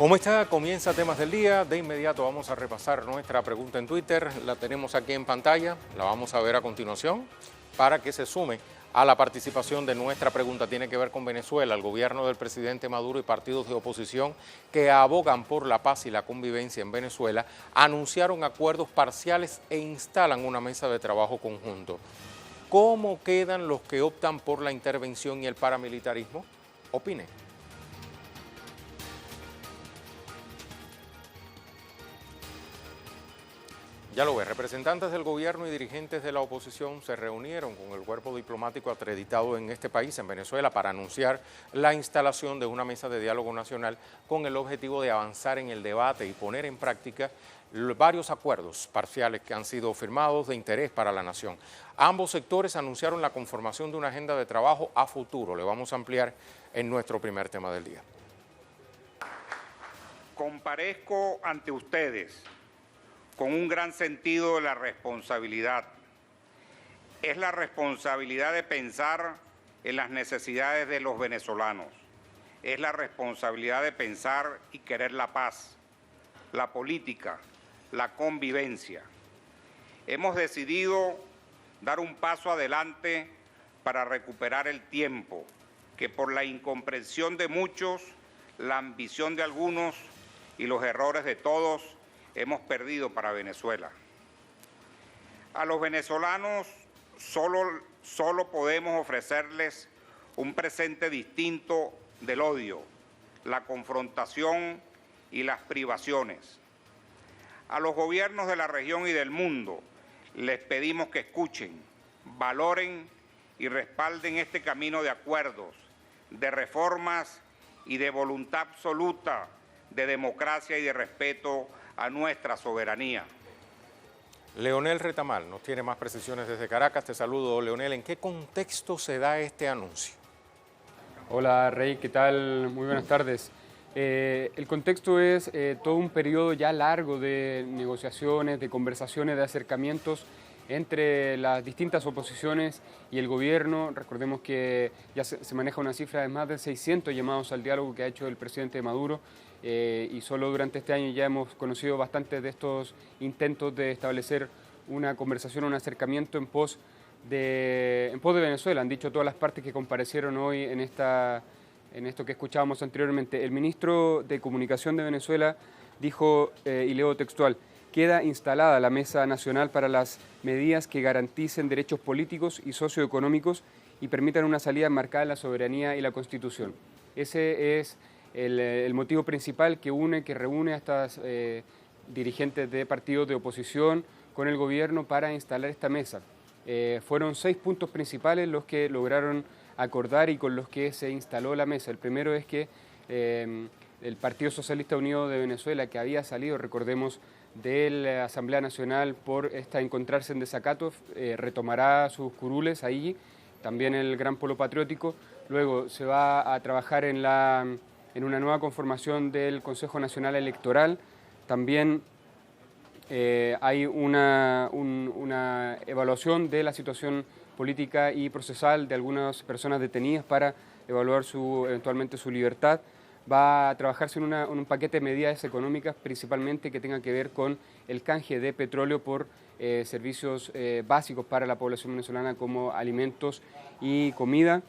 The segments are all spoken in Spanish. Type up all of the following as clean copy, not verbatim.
¿Cómo está? Comienza Temas del Día. De inmediato vamos a repasar nuestra pregunta en Twitter. La tenemos aquí en pantalla. La vamos a ver a continuación para que se sume a la participación de nuestra pregunta. Tiene que ver con Venezuela, el gobierno del presidente Maduro y partidos de oposición que abogan por la paz y la convivencia en Venezuela anunciaron acuerdos parciales e instalan una mesa de trabajo conjunto. ¿Cómo quedan los que optan por la intervención y el paramilitarismo? Opine. Ya lo ve, representantes del gobierno y dirigentes de la oposición se reunieron con el cuerpo diplomático acreditado en este país, en Venezuela, para anunciar la instalación de una mesa de diálogo nacional con el objetivo de avanzar en el debate y poner en práctica varios acuerdos parciales que han sido firmados de interés para la nación. Ambos sectores anunciaron la conformación de una agenda de trabajo a futuro. Le vamos a ampliar en nuestro primer tema del día. Comparezco ante ustedes con un gran sentido de la responsabilidad. Es la responsabilidad de pensar en las necesidades de los venezolanos. Es la responsabilidad de pensar y querer la paz, la política, la convivencia. Hemos decidido dar un paso adelante para recuperar el tiempo que por la incomprensión de muchos, la ambición de algunos y los errores de todos hemos perdido para Venezuela. A los venezolanos solo podemos ofrecerles un presente distinto del odio, la confrontación y las privaciones. A los gobiernos de la región y del mundo les pedimos que escuchen, valoren y respalden este camino de acuerdos, de reformas y de voluntad absoluta de democracia y de respeto a nuestra soberanía. Leonel Retamal nos tiene más precisiones desde Caracas. Te saludo, Leonel. ¿En qué contexto se da este anuncio? Hola, Rey, ¿qué tal? Muy buenas tardes. El contexto es todo un periodo ya largo de negociaciones, de conversaciones, de acercamientos entre las distintas oposiciones y el gobierno. Recordemos que ya se maneja una cifra de más de 600 llamados al diálogo que ha hecho el presidente Maduro. Y solo durante este año ya hemos conocido bastantes de estos intentos de establecer una conversación, un acercamiento en pos de Venezuela. Han dicho todas las partes que comparecieron hoy en esto que escuchábamos anteriormente. El ministro de Comunicación de Venezuela dijo, y leo textual: queda instalada la Mesa Nacional para las medidas que garanticen derechos políticos y socioeconómicos y permitan una salida enmarcada en la soberanía y la Constitución. Ese es el motivo principal que reúne a estas dirigentes de partidos de oposición con el gobierno para instalar esta mesa. Fueron 6 puntos principales los que lograron acordar y con los que se instaló la mesa. El primero es que el Partido Socialista Unido de Venezuela, que había salido, recordemos, de la Asamblea Nacional por encontrarse en desacato, retomará sus curules ahí, también el Gran Polo Patriótico. Luego se va a trabajar en una nueva conformación del Consejo Nacional Electoral. También hay una evaluación de la situación política y procesal de algunas personas detenidas para evaluar eventualmente su libertad. Va a trabajarse en un paquete de medidas económicas, principalmente que tenga que ver con el canje de petróleo por servicios básicos para la población venezolana como alimentos y comida.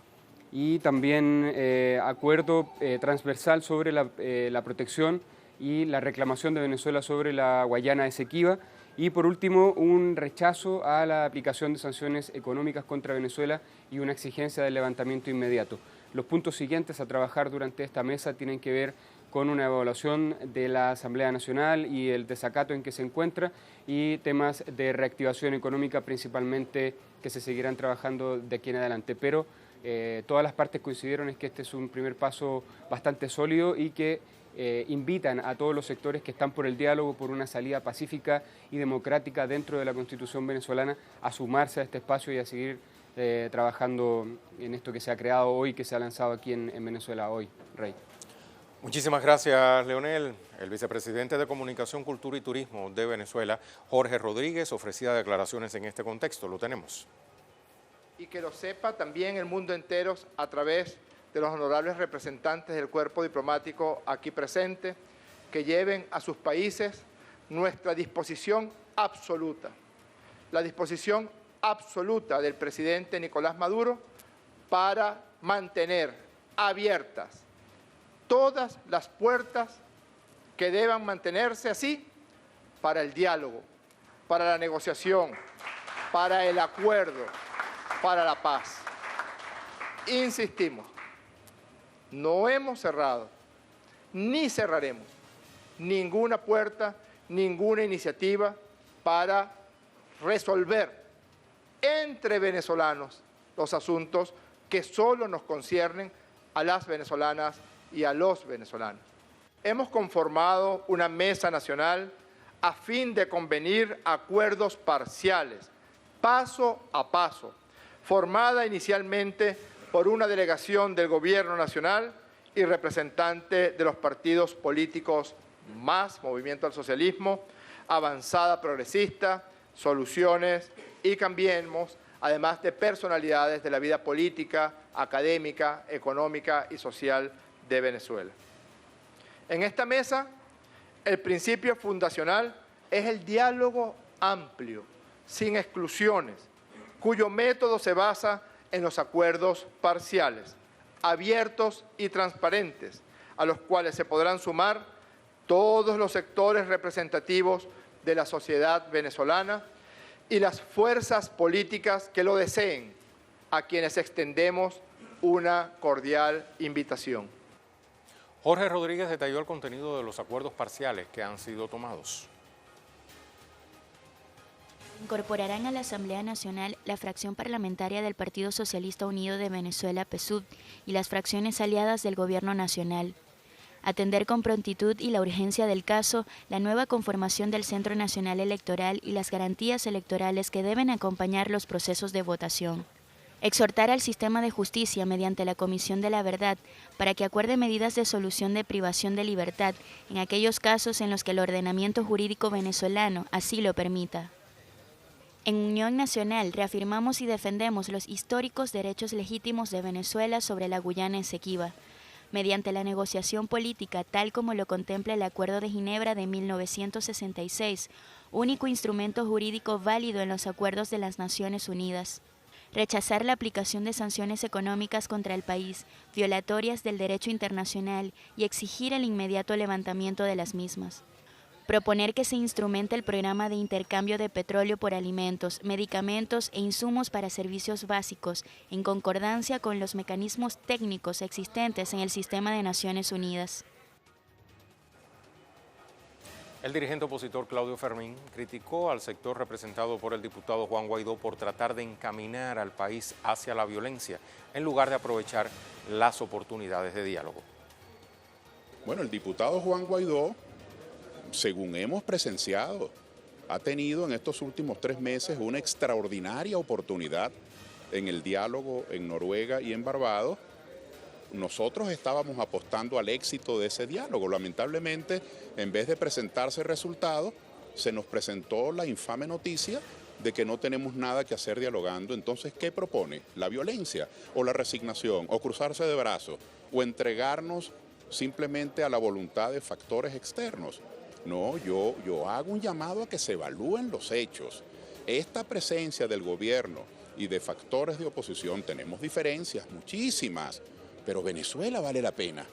Y también acuerdo transversal sobre la protección y la reclamación de Venezuela sobre la Guayana Esequiba. Y por último, un rechazo a la aplicación de sanciones económicas contra Venezuela y una exigencia de levantamiento inmediato. Los puntos siguientes a trabajar durante esta mesa tienen que ver con una evaluación de la Asamblea Nacional y el desacato en que se encuentra y temas de reactivación económica principalmente que se seguirán trabajando de aquí en adelante. Pero todas las partes coincidieron en que este es un primer paso bastante sólido y que invitan a todos los sectores que están por el diálogo, por una salida pacífica y democrática dentro de la Constitución venezolana, a sumarse a este espacio y a seguir trabajando en esto que se ha creado hoy, que se ha lanzado aquí en Venezuela hoy, Rey. Muchísimas gracias, Leonel. El vicepresidente de Comunicación, Cultura y Turismo de Venezuela, Jorge Rodríguez, ofrecía declaraciones en este contexto. Lo tenemos. Y que lo sepa también el mundo entero a través de los honorables representantes del cuerpo diplomático aquí presente, que lleven a sus países nuestra disposición absoluta, la disposición absoluta del presidente Nicolás Maduro para mantener abiertas todas las puertas que deban mantenerse así para el diálogo, para la negociación, para el acuerdo, para la paz. Insistimos, no hemos cerrado ni cerraremos ninguna puerta, ninguna iniciativa para resolver entre venezolanos los asuntos que solo nos conciernen a las venezolanas y a los venezolanos. Hemos conformado una mesa nacional a fin de convenir acuerdos parciales, paso a paso, formada inicialmente por una delegación del Gobierno Nacional y representante de los partidos políticos MAS, Movimiento al Socialismo, Avanzada Progresista, Soluciones y Cambiemos, además de personalidades de la vida política, académica, económica y social de Venezuela. En esta mesa, el principio fundacional es el diálogo amplio, sin exclusiones, cuyo método se basa en los acuerdos parciales, abiertos y transparentes, a los cuales se podrán sumar todos los sectores representativos de la sociedad venezolana y las fuerzas políticas que lo deseen, a quienes extendemos una cordial invitación. Jorge Rodríguez detalló el contenido de los acuerdos parciales que han sido tomados. Incorporarán a la Asamblea Nacional la fracción parlamentaria del Partido Socialista Unido de Venezuela, PSUV, y las fracciones aliadas del Gobierno Nacional. Atender con prontitud y la urgencia del caso la nueva conformación del Centro Nacional Electoral y las garantías electorales que deben acompañar los procesos de votación. Exhortar al sistema de justicia mediante la Comisión de la Verdad para que acuerde medidas de solución de privación de libertad en aquellos casos en los que el ordenamiento jurídico venezolano así lo permita. En Unión Nacional reafirmamos y defendemos los históricos derechos legítimos de Venezuela sobre la Guyana Esequiba, mediante la negociación política tal como lo contempla el Acuerdo de Ginebra de 1966, único instrumento jurídico válido en los acuerdos de las Naciones Unidas. Rechazar la aplicación de sanciones económicas contra el país, violatorias del derecho internacional, y exigir el inmediato levantamiento de las mismas. Proponer que se instrumente el programa de intercambio de petróleo por alimentos, medicamentos e insumos para servicios básicos, en concordancia con los mecanismos técnicos existentes en el sistema de Naciones Unidas. El dirigente opositor Claudio Fermín criticó al sector representado por el diputado Juan Guaidó por tratar de encaminar al país hacia la violencia, en lugar de aprovechar las oportunidades de diálogo. Bueno, el diputado Juan Guaidó, según hemos presenciado, ha tenido en estos últimos 3 meses una extraordinaria oportunidad en el diálogo en Noruega y en Barbados. Nosotros estábamos apostando al éxito de ese diálogo. Lamentablemente, en vez de presentarse resultados, se nos presentó la infame noticia de que no tenemos nada que hacer dialogando. Entonces, ¿qué propone? ¿La violencia o la resignación o cruzarse de brazos o entregarnos simplemente a la voluntad de factores externos? No, yo hago un llamado a que se evalúen los hechos. Esta presencia del gobierno y de factores de oposición, tenemos diferencias, muchísimas, pero Venezuela vale la pena.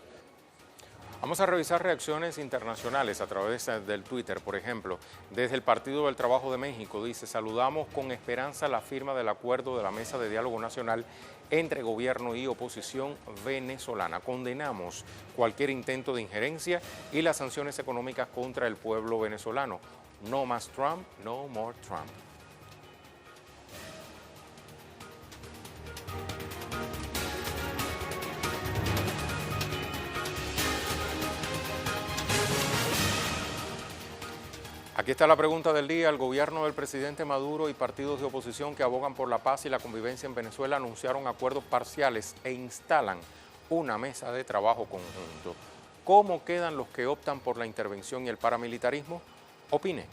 Vamos a revisar reacciones internacionales a través del Twitter. Por ejemplo, desde el Partido del Trabajo de México dice: saludamos con esperanza la firma del acuerdo de la Mesa de Diálogo Nacional entre gobierno y oposición venezolana. Condenamos cualquier intento de injerencia y las sanciones económicas contra el pueblo venezolano. No más Trump, no more Trump. Aquí está la pregunta del día. El gobierno del presidente Maduro y partidos de oposición que abogan por la paz y la convivencia en Venezuela anunciaron acuerdos parciales e instalan una mesa de trabajo conjunto. ¿Cómo quedan los que optan por la intervención y el paramilitarismo? Opine.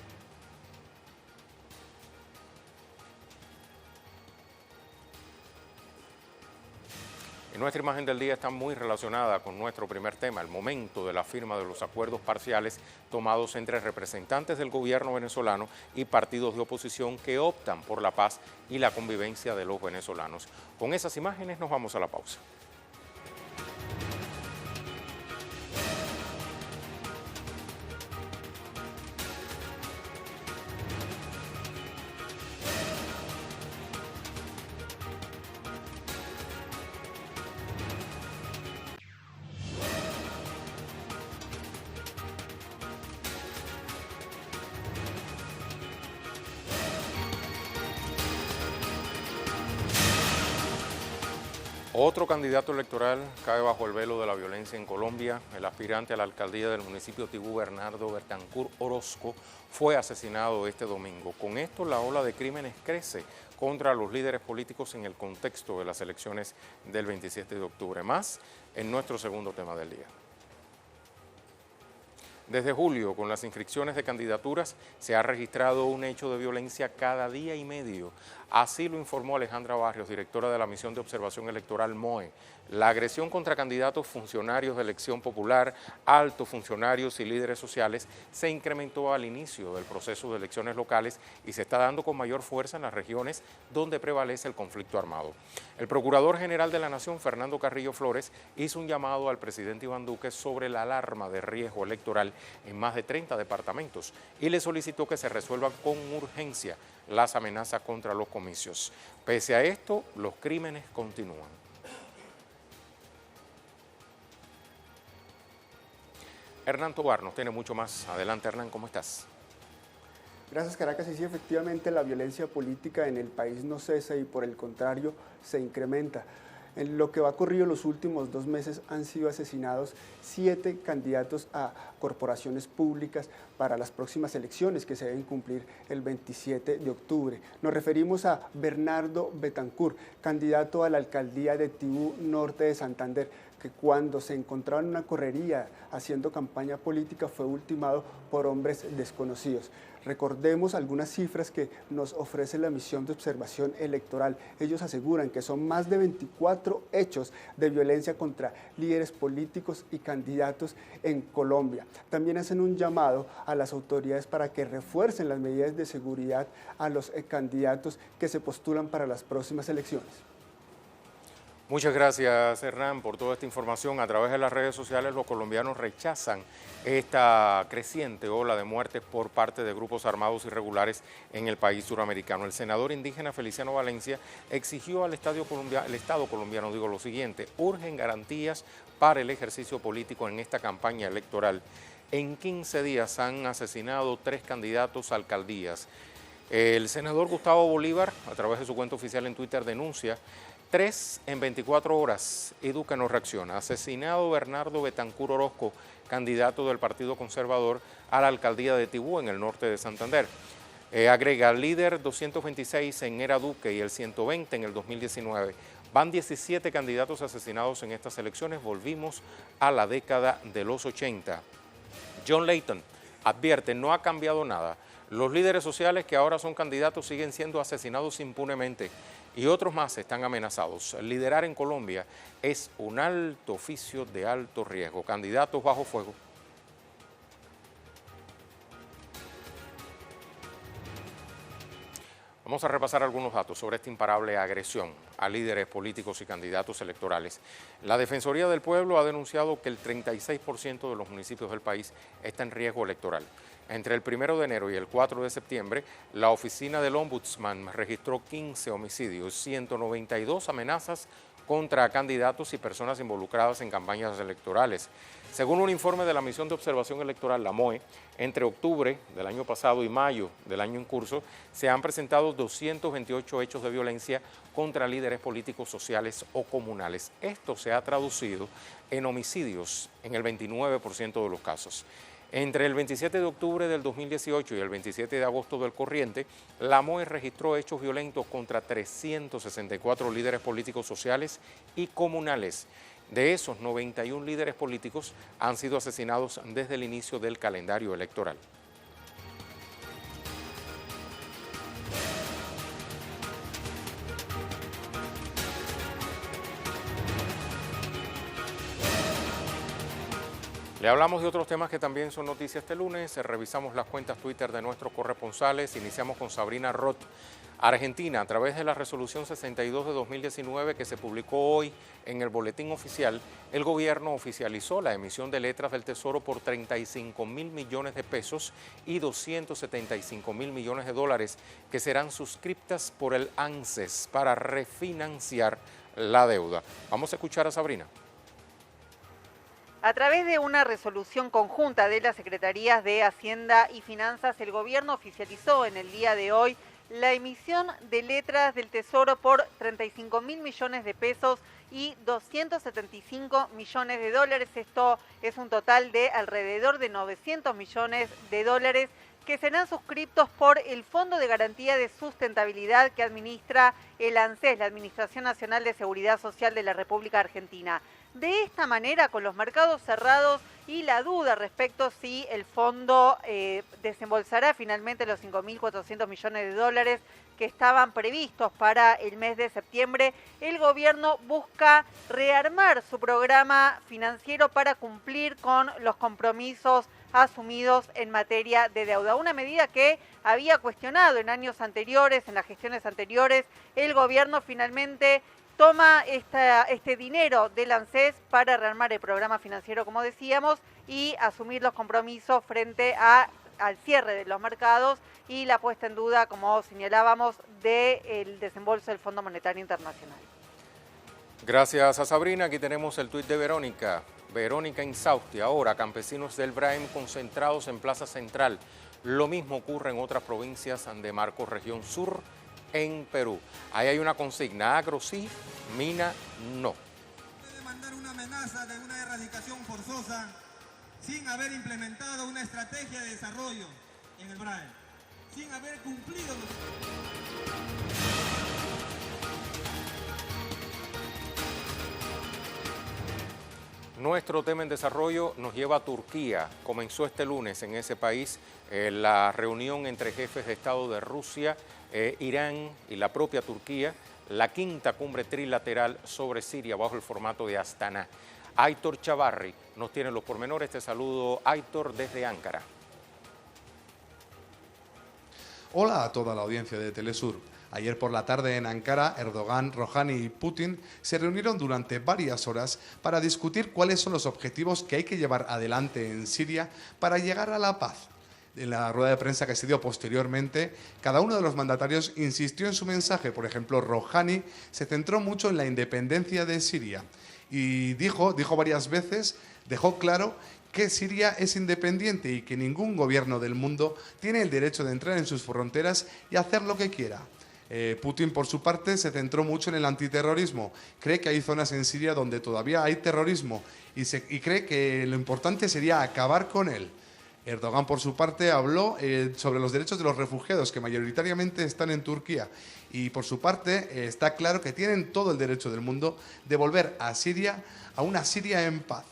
Y nuestra imagen del día está muy relacionada con nuestro primer tema, el momento de la firma de los acuerdos parciales tomados entre representantes del gobierno venezolano y partidos de oposición que optan por la paz y la convivencia de los venezolanos. Con esas imágenes nos vamos a la pausa. Otro candidato electoral cae bajo el velo de la violencia en Colombia. El aspirante a la alcaldía del municipio Tibú, Bernardo Betancur Orozco, fue asesinado este domingo. Con esto, la ola de crímenes crece contra los líderes políticos en el contexto de las elecciones del 27 de octubre. Más en nuestro segundo tema del día. Desde julio, con las inscripciones de candidaturas, se ha registrado un hecho de violencia cada día y medio. Así lo informó Alejandra Barrios, directora de la Misión de Observación Electoral MOE. La agresión contra candidatos, funcionarios de elección popular, altos funcionarios y líderes sociales se incrementó al inicio del proceso de elecciones locales y se está dando con mayor fuerza en las regiones donde prevalece el conflicto armado. El Procurador General de la Nación, Fernando Carrillo Flores, hizo un llamado al presidente Iván Duque sobre la alarma de riesgo electoral en más de 30 departamentos y le solicitó que se resuelvan con urgencia las amenazas contra los comicios. Pese a esto, los crímenes continúan. Hernán Tobar nos tiene mucho más. Adelante, Hernán, ¿cómo estás? Gracias, Caracas. Y sí, efectivamente, la violencia política en el país no cesa y por el contrario se incrementa. En lo que va corrido los últimos 2 meses han sido asesinados 7 candidatos a corporaciones públicas para las próximas elecciones que se deben cumplir el 27 de octubre. Nos referimos a Bernardo Betancur, candidato a la alcaldía de Tibú Norte de Santander, que cuando se encontraba en una correría haciendo campaña política fue ultimado por hombres desconocidos. Recordemos algunas cifras que nos ofrece la Misión de Observación Electoral. Ellos aseguran que son más de 24 hechos de violencia contra líderes políticos y candidatos en Colombia. También hacen un llamado a las autoridades para que refuercen las medidas de seguridad a los candidatos que se postulan para las próximas elecciones. Muchas gracias, Hernán, por toda esta información. A través de las redes sociales, los colombianos rechazan esta creciente ola de muertes por parte de grupos armados irregulares en el país suramericano. El senador indígena Feliciano Valencia exigió al Estado colombiano lo siguiente: urgen garantías para el ejercicio político en esta campaña electoral. En 15 días han asesinado 3 candidatos a alcaldías. El senador Gustavo Bolívar, a través de su cuenta oficial en Twitter, denuncia 3 en 24 horas, y Duque no reacciona. Asesinado Bernardo Betancur Orozco, candidato del Partido Conservador a la alcaldía de Tibú, en el norte de Santander. Agrega, líder 226 en era Duque y el 120 en el 2019. Van 17 candidatos asesinados en estas elecciones. Volvimos a la década de los 80. John Layton advierte, no ha cambiado nada. Los líderes sociales que ahora son candidatos siguen siendo asesinados impunemente y otros más están amenazados. Liderar en Colombia es un alto oficio de alto riesgo. Candidatos bajo fuego. Vamos a repasar algunos datos sobre esta imparable agresión a líderes políticos y candidatos electorales. La Defensoría del Pueblo ha denunciado que el 36% de los municipios del país está en riesgo electoral. Entre el 1 de enero y el 4 de septiembre, la oficina del Ombudsman registró 15 homicidios, 192 amenazas contra candidatos y personas involucradas en campañas electorales. Según un informe de la Misión de Observación Electoral, la MOE, entre octubre del año pasado y mayo del año en curso, se han presentado 228 hechos de violencia contra líderes políticos, sociales o comunales. Esto se ha traducido en homicidios en el 29% de los casos. Entre el 27 de octubre del 2018 y el 27 de agosto del corriente, la MOE registró hechos violentos contra 364 líderes políticos, sociales y comunales. De esos, 91 líderes políticos han sido asesinados desde el inicio del calendario electoral. Le hablamos de otros temas que también son noticias este lunes. Revisamos las cuentas Twitter de nuestros corresponsales. Iniciamos con Sabrina Roth. Argentina, a través de la resolución 62 de 2019 que se publicó hoy en el boletín oficial, el gobierno oficializó la emisión de letras del Tesoro por 35.000 millones de pesos y 275.000 millones de dólares que serán suscriptas por el ANSES para refinanciar la deuda. Vamos a escuchar a Sabrina. A través de una resolución conjunta de las Secretarías de Hacienda y Finanzas, el gobierno oficializó en el día de hoy la emisión de letras del Tesoro por 35.000 millones de pesos y 275 millones de dólares. Esto es un total de alrededor de 900 millones de dólares que serán suscriptos por el Fondo de Garantía de Sustentabilidad que administra el ANSES, la Administración Nacional de Seguridad Social de la República Argentina. De esta manera, con los mercados cerrados y la duda respecto si el fondo desembolsará finalmente los 5.400 millones de dólares que estaban previstos para el mes de septiembre, el gobierno busca rearmar su programa financiero para cumplir con los compromisos asumidos en materia de deuda. Una medida que había cuestionado en años anteriores, en las gestiones anteriores. El gobierno finalmente toma este dinero del ANSES para rearmar el programa financiero, como decíamos, y asumir los compromisos frente al cierre de los mercados y la puesta en duda, como señalábamos, del desembolso del Fondo Monetario Internacional. Gracias a Sabrina. Aquí tenemos el tuit de Verónica. Verónica Insausti. Ahora, campesinos del Braem concentrados en Plaza Central. Lo mismo ocurre en otras provincias de Marcos, región sur, en Perú. Ahí hay una consigna: agro sí, mina no. Puede mandar una amenaza de una erradicación forzosa sin haber implementado una estrategia de desarrollo en el Braem, sin haber cumplido Nuestro tema en desarrollo nos lleva a Turquía. Comenzó este lunes en ese país la reunión entre jefes de Estado de Rusia, Irán y la propia Turquía, la quinta cumbre trilateral sobre Siria bajo el formato de Astana. Aitor Chavarri nos tiene los pormenores. Te saludo, Aitor, desde Ankara. Hola a toda la audiencia de Telesur. Ayer por la tarde en Ankara, Erdogan, Rouhani y Putin se reunieron durante varias horas para discutir cuáles son los objetivos que hay que llevar adelante en Siria para llegar a la paz. En la rueda de prensa que se dio posteriormente, cada uno de los mandatarios insistió en su mensaje. Por ejemplo, Rouhani se centró mucho en la independencia de Siria y dijo varias veces, dejó claro que Siria es independiente y que ningún gobierno del mundo tiene el derecho de entrar en sus fronteras y hacer lo que quiera. Putin, por su parte, se centró mucho en el antiterrorismo. Cree que hay zonas en Siria donde todavía hay terrorismo y cree que lo importante sería acabar con él. Erdogan, por su parte, habló sobre los derechos de los refugiados que mayoritariamente están en Turquía y, por su parte, está claro que tienen todo el derecho del mundo de volver a Siria, a una Siria en paz.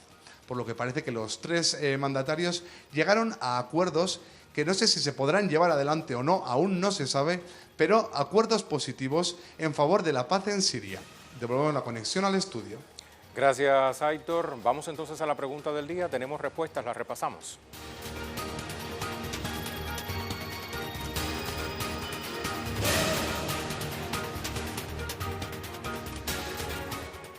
Por lo que parece que los tres mandatarios llegaron a acuerdos que no sé si se podrán llevar adelante o no, aún no se sabe, pero acuerdos positivos en favor de la paz en Siria. Devolvemos la conexión al estudio. Gracias, Aitor. Vamos entonces a la pregunta del día. Tenemos respuestas, las repasamos.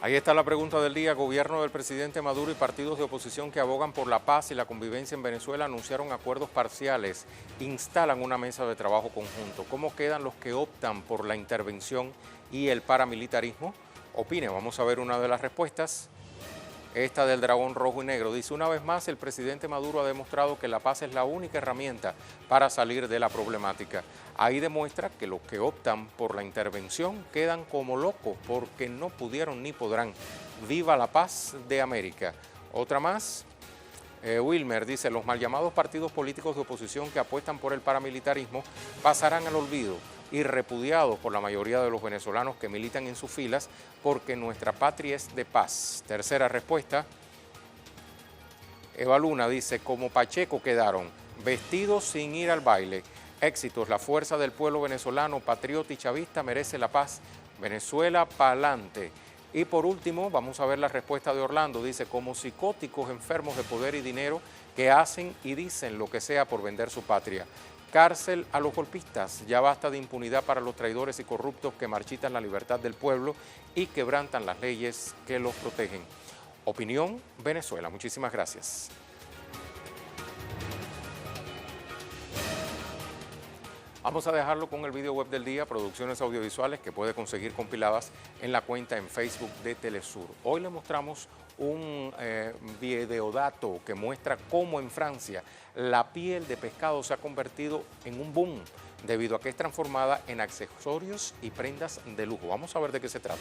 Ahí está la pregunta del día. Gobierno del presidente Maduro y partidos de oposición que abogan por la paz y la convivencia en Venezuela anunciaron acuerdos parciales, instalan una mesa de trabajo conjunto. ¿Cómo quedan los que optan por la intervención y el paramilitarismo? Opine, vamos a ver una de las respuestas. Esta del dragón rojo y negro. Dice: una vez más, el presidente Maduro ha demostrado que la paz es la única herramienta para salir de la problemática. Ahí demuestra que los que optan por la intervención quedan como locos porque no pudieron ni podrán. Viva la paz de América. Otra más. Wilmer dice: los mal llamados partidos políticos de oposición que apuestan por el paramilitarismo pasarán al olvido y repudiados por la mayoría de los venezolanos que militan en sus filas porque nuestra patria es de paz. Tercera respuesta. Eva Luna dice: como Pacheco quedaron, vestidos sin ir al baile. Éxitos, la fuerza del pueblo venezolano, patriota y chavista merece la paz. Venezuela pa'lante. Y por último, vamos a ver la respuesta de Orlando. Dice, como psicóticos enfermos de poder y dinero que hacen y dicen lo que sea por vender su patria. Cárcel a los golpistas, ya basta de impunidad para los traidores y corruptos que marchitan la libertad del pueblo y quebrantan las leyes que los protegen. Opinión Venezuela. Muchísimas gracias. Vamos a dejarlo con el video web del día, producciones audiovisuales que puede conseguir compiladas en la cuenta en Facebook de Telesur. Hoy le mostramos un videodato que muestra cómo en Francia la piel de pescado se ha convertido en un boom debido a que es transformada en accesorios y prendas de lujo. Vamos a ver de qué se trata.